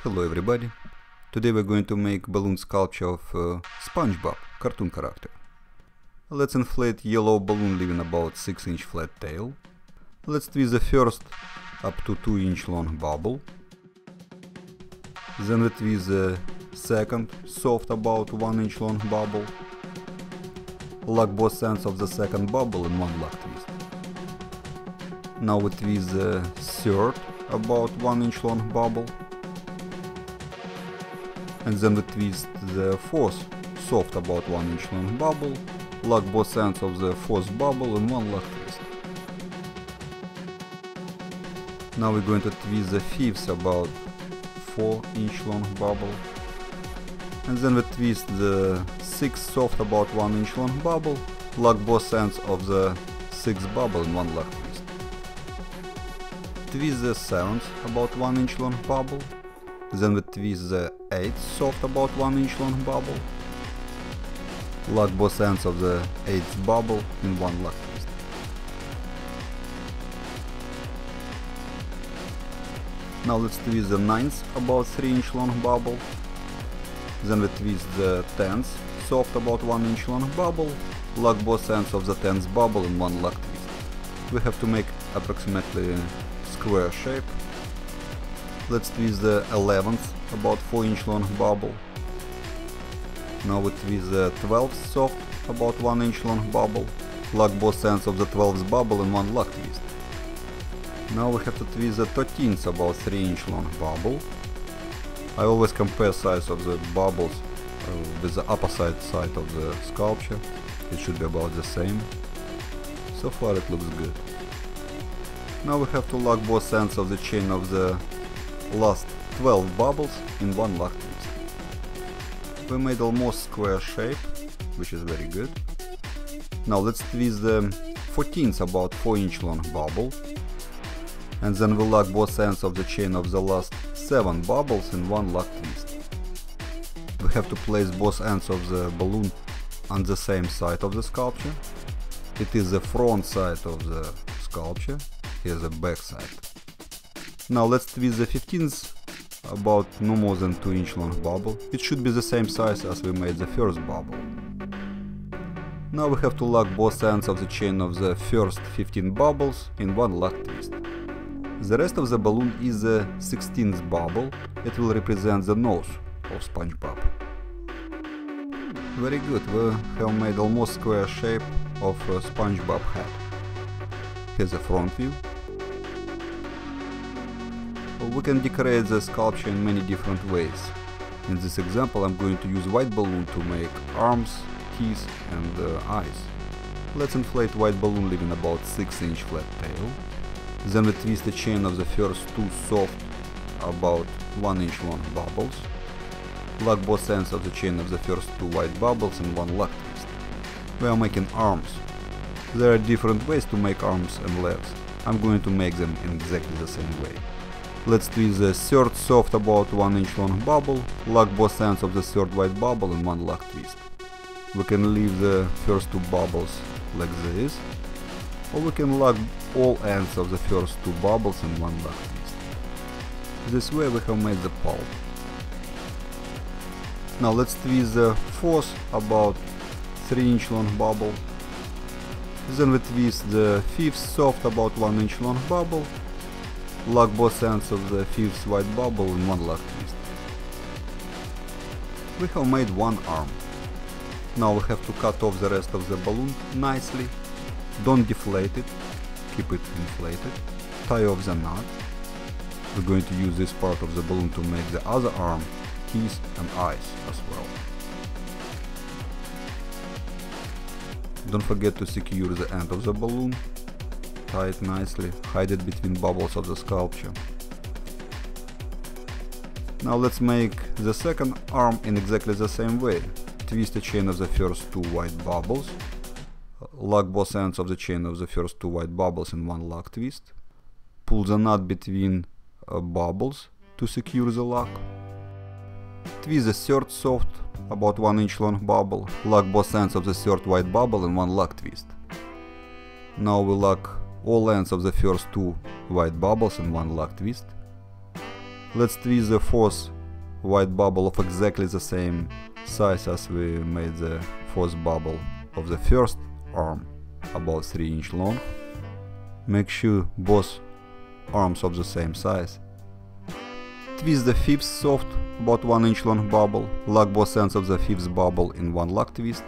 Hello everybody. Today we're going to make balloon sculpture of SpongeBob, cartoon character. Let's inflate yellow balloon leaving about 6-inch flat tail. Let's twist the first up to 2-inch long bubble. Then we twist the second soft about 1-inch long bubble. Lock both ends of the second bubble in one lock twist. Now we twist the third about 1-inch long bubble. And then we twist the fourth soft about 1-inch long bubble, lock both ends of the fourth bubble in one lock twist. Now we're going to twist the fifth about 4-inch long bubble, and then we twist the sixth soft about 1-inch long bubble, lock both ends of the sixth bubble in one lock twist. Twist the seventh about 1-inch long bubble. Then we twist the 8th soft about 1-inch long bubble, lock both ends of the 8th bubble in one lock twist. Now let's twist the 9th about 3-inch long bubble. Then we twist the 10th soft about 1-inch long bubble, lock both ends of the 10th bubble in one lock twist. We have to make approximately square shape. Let's twist the 11th about 4-inch long bubble. Now we twist the 12th soft about 1-inch long bubble, lock both ends of the 12th bubble in one lock twist. Now we have to twist the 13th about 3-inch long bubble. I always compare size of the bubbles with the opposite side of the sculpture. It should be about the same. So far it looks good. Now we have to lock both ends of the chain of the last 12 bubbles in one lock twist. We made almost square shape, which is very good. Now let's twist the 14th about 4-inch long bubble, and then we lock both ends of the chain of the last 7 bubbles in one lock twist. We have to place both ends of the balloon on the same side of the sculpture. It is the front side of the sculpture, here's the back side. Now let's twist the 15th about no more than 2-inch long bubble. It should be the same size as we made the first bubble. Now we have to lock both ends of the chain of the first 15 bubbles in one lock twist. The rest of the balloon is the 16th bubble. It will represent the nose of SpongeBob. Very good, we have made almost square shape of SpongeBob head. Here's the front view. We can decorate the sculpture in many different ways. In this example I'm going to use white balloon to make arms, teeth and eyes. Let's inflate white balloon leaving about 6-inch flat tail. Then we twist the chain of the first 2 soft about 1-inch long bubbles. Lock both ends of the chain of the first 2 white bubbles in one lock twist. We are making arms. There are different ways to make arms and legs. I'm going to make them in exactly the same way. Let's twist the third soft about 1-inch long bubble, lock both ends of the third white bubble in one lock twist. We can leave the first 2 bubbles like this, or we can lock all ends of the first 2 bubbles in one lock twist. This way we have made the pulp. Now let's twist the fourth about 3-inch long bubble. Then we twist the fifth soft about 1-inch long bubble, lock both ends of the fifth white bubble in one lock twist. We have made one arm. Now we have to cut off the rest of the balloon nicely. Don't deflate it, keep it inflated. Tie off the knot. We're going to use this part of the balloon to make the other arm, teeth and eyes as well. Don't forget to secure the end of the balloon. Tie it nicely, hide it between bubbles of the sculpture. Now let's make the second arm in exactly the same way. Twist the chain of the first 2 white bubbles. Lock both ends of the chain of the first 2 white bubbles in one lock twist. Pull the knot between bubbles to secure the lock. Twist the third soft, about 1-inch long bubble. Lock both ends of the third white bubble in one lock twist. Now we lock all ends of the first 2 white bubbles in one lock twist. Let's twist the fourth white bubble of exactly the same size as we made the fourth bubble of the first arm, about 3 inches long. Make sure both arms of the same size. Twist the fifth soft, about 1 inch long bubble, lock both ends of the fifth bubble in one lock twist.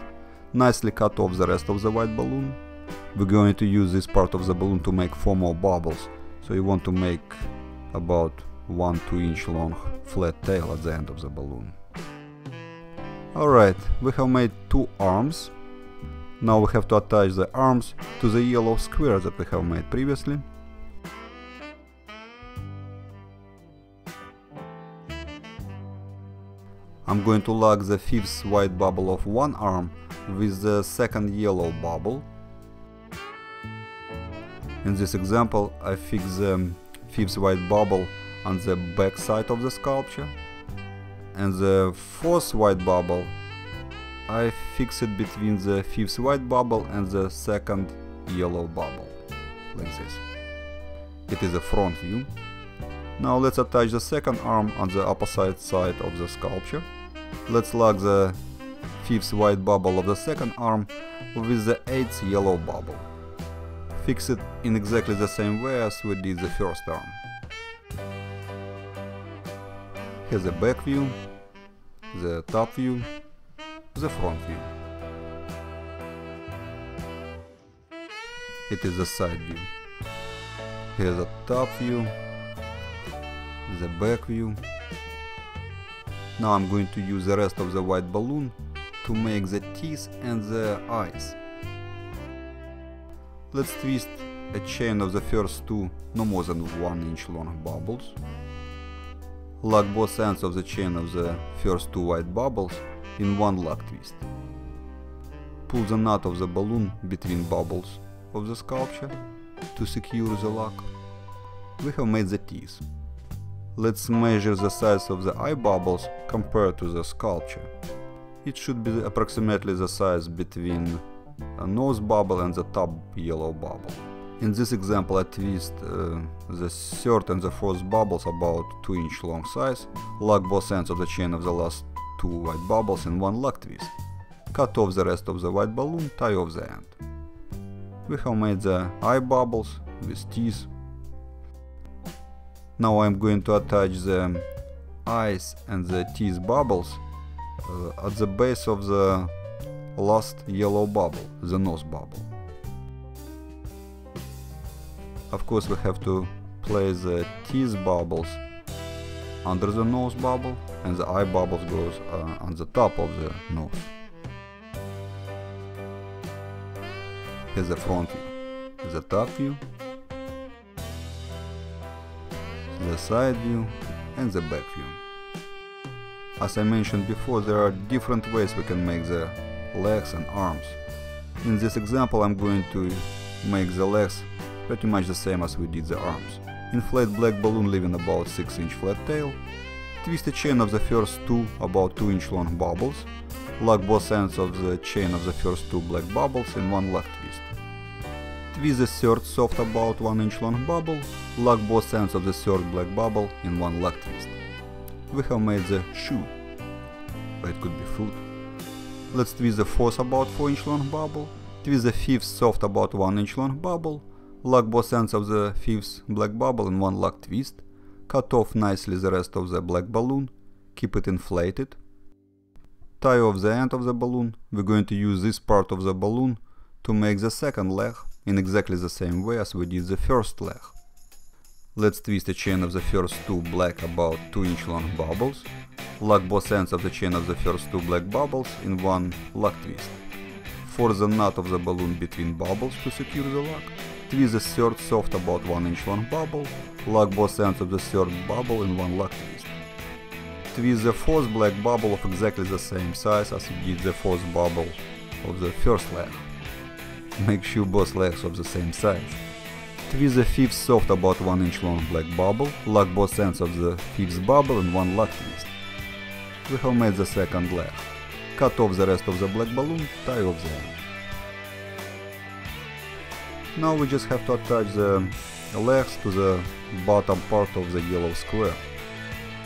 Nicely cut off the rest of the white balloon. We're going to use this part of the balloon to make 4 more bubbles, so you want to make about 1-2 inch long flat tail at the end of the balloon. Alright, we have made 2 arms. Now we have to attach the arms to the yellow square that we have made previously. I'm going to lock the fifth white bubble of one arm with the second yellow bubble. In this example, I fix the fifth white bubble on the back side of the sculpture, and the fourth white bubble I fix it between the fifth white bubble and the second yellow bubble, like this. It is a front view. Now let's attach the second arm on the opposite side of the sculpture. Let's lock the fifth white bubble of the second arm with the eighth yellow bubble. Fix it in exactly the same way as we did the first arm. Here's the back view, the top view, the front view. It is the side view. Here's the top view, the back view. Now I'm going to use the rest of the white balloon to make the teeth and the eyes. Let's twist a chain of the first 2 no more than 1 inch long bubbles. Lock both ends of the chain of the first 2 white bubbles in one lock twist. Pull the knot of the balloon between bubbles of the sculpture to secure the lock. We have made the teeth. Let's measure the size of the eye bubbles compared to the sculpture. It should be approximately the size between a nose bubble and the top yellow bubble. In this example I twist the third and the fourth bubbles about 2 inch long size, lock both ends of the chain of the last 2 white bubbles in one lock twist. Cut off the rest of the white balloon, tie off the end. We have made the eye bubbles with teeth. Now I'm going to attach the eyes and the teeth bubbles at the base of the last yellow bubble, the nose bubble. Of course we have to place the teeth bubbles under the nose bubble, and the eye bubbles goes on the top of the nose. Here's the front view, the top view, the side view and the back view. As I mentioned before, there are different ways we can make the legs and arms. In this example I'm going to make the legs pretty much the same as we did the arms. Inflate black balloon leaving about 6 inch flat tail. Twist a chain of the first 2 about 2 inch long bubbles. Lock both ends of the chain of the first 2 black bubbles in one lock twist. Twist the third soft about 1 inch long bubble. Lock both ends of the third black bubble in one lock twist. We have made the shoe, or it could be foot. Let's twist the fourth about 4 inch long bubble. Twist the fifth soft about 1 inch long bubble. Lock both ends of the fifth black bubble in one lock twist. Cut off nicely the rest of the black balloon. Keep it inflated. Tie off the end of the balloon. We're going to use this part of the balloon to make the second leg in exactly the same way as we did the first leg. Let's twist a chain of the first 2 black about 2 inch long bubbles. Lock both ends of the chain of the first 2 black bubbles in one lock twist. Force the knot of the balloon between bubbles to secure the lock. Twist the third soft about 1 inch long bubble. Lock both ends of the third bubble in one lock twist. Twist the fourth black bubble of exactly the same size as we did the fourth bubble of the first leg. Make sure both legs of the same size. Twist the fifth soft about 1 inch long black bubble. Lock both ends of the fifth bubble in one lock twist. We have made the second leg. Cut off the rest of the black balloon, tie off the end. Now we just have to attach the legs to the bottom part of the yellow square.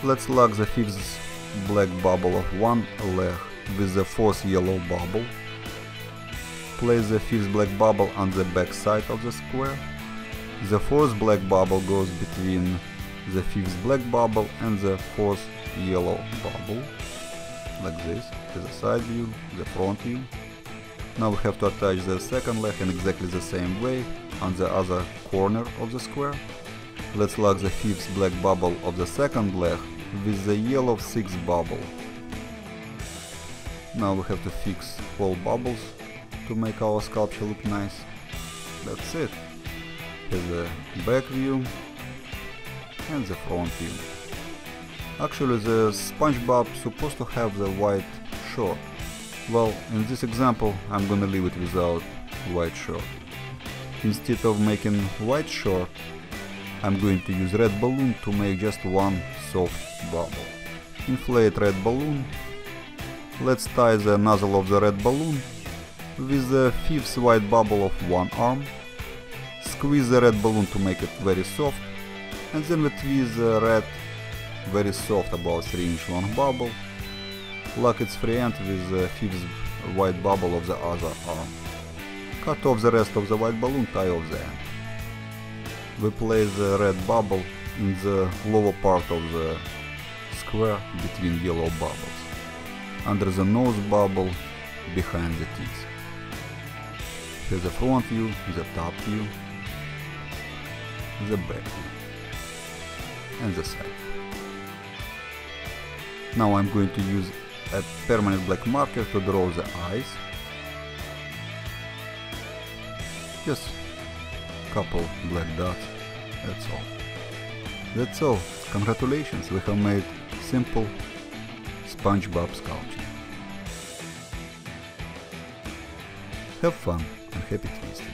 Let's lock the fifth black bubble of one leg with the fourth yellow bubble. Place the fifth black bubble on the back side of the square. The fourth black bubble goes between the fifth black bubble and the fourth yellow bubble, like this. Here's the side view, the front view. Now we have to attach the second leg in exactly the same way on the other corner of the square. Let's lock the fifth black bubble of the second leg with the yellow sixth bubble. Now we have to fix all bubbles to make our sculpture look nice. That's it. Here's the back view and the front view. Actually, the SpongeBob supposed to have the white shirt. Well, in this example I'm gonna leave it without white shirt. Instead of making white shirt, I'm going to use red balloon to make just one soft bubble. Inflate red balloon. Let's tie the nozzle of the red balloon with the fifth white bubble of one arm. Squeeze the red balloon to make it very soft, and then we twist the red, very soft, about 3-inch long bubble. Lock its free end with the fifth white bubble of the other arm. Cut off the rest of the white balloon, tie off the end. We place the red bubble in the lower part of the square between yellow bubbles, under the nose bubble, behind the teeth. Here's the front view, the top view, the back view, and the side. Now I'm going to use a permanent black marker to draw the eyes. Just a couple black dots, that's all. That's all. Congratulations, we have made simple SpongeBob sculpture. Have fun and happy twisting.